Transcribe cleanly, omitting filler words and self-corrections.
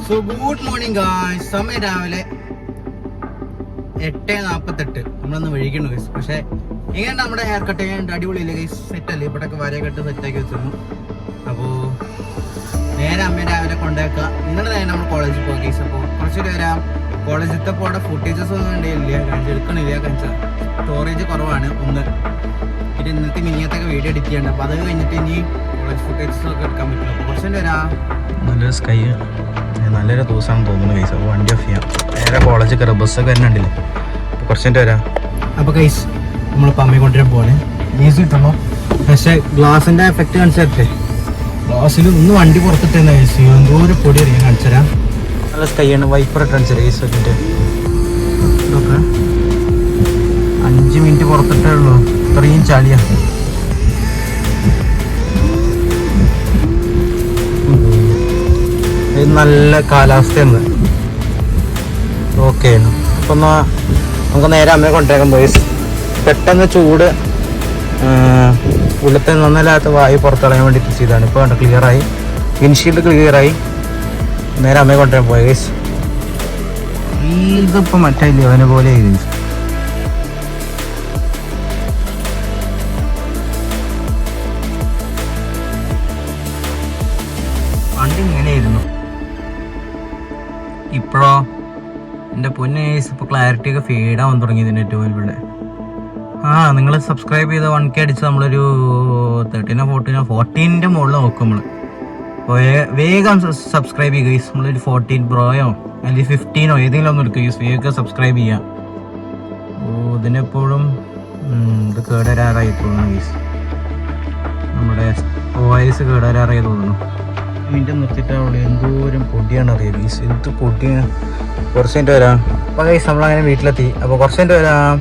So good morning guys. സമയം രാവിലെ 8:48. നമ്മളൊന്ന് വൈകിക്കുന്നു ഗൈസ്. പക്ഷേ എങ്ങനെ നമ്മുടെ ഹെയർ കട്ട് ചെയ്യാൻ അടിപൊളിയില്ല ഗൈസ്. സെറ്റല്ലേ, ഇവിടെയൊക്കെ വരയൊക്കെ സെറ്റാക്കി വെച്ചിരുന്നു. അപ്പോൾ നേരെ അമ്മ രാവിലെ കൊണ്ടുവയ്ക്കുക. ഇന്നലെ നേരെ നമ്മൾ കോളേജിൽ പോകാം ഗൈസ്. അപ്പോൾ കുറച്ചൊരു വരാം. കോളേജിലത്തെ പോടെ ഫുട്ടേജസ് ഒന്നും വേണ്ടിയില്ല, എടുക്കണില്ല. കഴിച്ചാൽ സ്റ്റോറേജ് കുറവാണ് ഒന്ന്. പിന്നെ ഇന്നത്തെ മിനിയത്തൊക്കെ വീഡിയോ എഡിറ്റ് ചെയ്യണ്ട. അപ്പോൾ അത് കഴിഞ്ഞിട്ട് ഇനി കോളേജ് ഫുട്ടേജസ് ഒക്കെ എടുക്കാൻ പറ്റില്ല. അപ്പോൾ കുറച്ചുകൂടി വരാം. നല്ലൊരു സ്കൈ, നല്ലൊരു ദിവസമാണെന്ന് തോന്നുന്നു ഗൈസ്. അപ്പോൾ വണ്ടി ഓഫ് ചെയ്യാം. നേരെ കോളേജ് കയറാം. ബസ്സൊക്കെ തന്നെ ഉണ്ടല്ലോ. അപ്പോൾ കുറച്ചുകൂടി വരാം. അപ്പോൾ ഗൈസ് നമ്മളിപ്പോൾ അമ്മയെ കൊണ്ടുവരാൻ പോവാണ്. ഈസി കിട്ടണോ? പക്ഷേ ഗ്ലാസിൻ്റെ എഫക്റ്റ് കാണിച്ചേ. ഗ്ലാസ്സിൽ ഒന്ന് വണ്ടി പുറത്തിട്ടുന്ന ഗൈസ്. എന്തോ ഒരു പൊടി അറിയാൻ കാണിച്ചുതരാം. നല്ല സ്കൈയാണ്. വൈപ്പർ ഇട്ട് കാണിച്ചു ഗൈസ്. ഇതിൻ്റെ ഇതൊക്കെ 5 മിനിറ്റ് പുറത്തിട്ടേ ഉള്ളൂ. ഇത്രയും ചളിയാണ്. ഇത് നല്ല കാലാവസ്ഥയാണ്. ഓക്കെ, അപ്പം എന്നാൽ നമുക്ക് നേരെ അമ്മയെ കൊണ്ടുവരാൻ പോയി. പെട്ടെന്ന് ചൂട് ഉള്ളത്തെ നന്നല്ലാത്ത വായു പുറത്തളയാൻ വേണ്ടിയിട്ട് ചെയ്താണ്. ഇപ്പോൾ കണ്ട ക്ലിയറായി, വിൻഷീൽഡ് ക്ലിയറായി. നേരെ അമ്മയെ കൊണ്ടുവരാൻ പോയി ഗൈസ്. ഇതിപ്പോൾ മറ്റേ അവനെ പോലെ ഗൈസ്. വണ്ടി ഇങ്ങനെയായിരുന്നു. ഇപ്പോഴോ എൻ്റെ പൊന്നെ ഗൈസ്, ഇപ്പോൾ ക്ലാരിറ്റി ഒക്കെ ഫീഡാവാൻ തുടങ്ങി ഇതിൻ്റെ ഏറ്റവും ഇവിടെ. നിങ്ങൾ സബ്സ്ക്രൈബ് ചെയ്ത 1K അടിച്ച് നമ്മളൊരു 13 14 മുകളിൽ നോക്കും നമ്മൾ. അപ്പോൾ വേഗം സബ്സ്ക്രൈബ് ചെയ്യുക ഗൈസ്. നമ്മളൊരു 14 പ്രോയോ അല്ലെങ്കിൽ 15 ഏതെങ്കിലും ഒന്ന് എടുക്കുക ഗൈസ്. വേഗം സബ്സ്ക്രൈബ് ചെയ്യുക. ഇതിനെപ്പോഴും ഇത് കേടരാറായി തോന്നുന്നു ഗൈസ്. നമ്മുടെ OS കേടരാറായി തോന്നുന്നു. മിനിറ്റ് നിർത്തിയിട്ട് അവിടെ എന്തോരം പൊടിയാണ് അറിയാം ഗൈസ്. എന്ത് പൊടിയാണ്. കുറച്ച് മിനിറ്റ് വരാം. അപ്പോൾ ഗൈസ് നമ്മളങ്ങനെ വീട്ടിലെത്തി. അപ്പോൾ കുറച്ച് മിനിറ്റ് വരാം.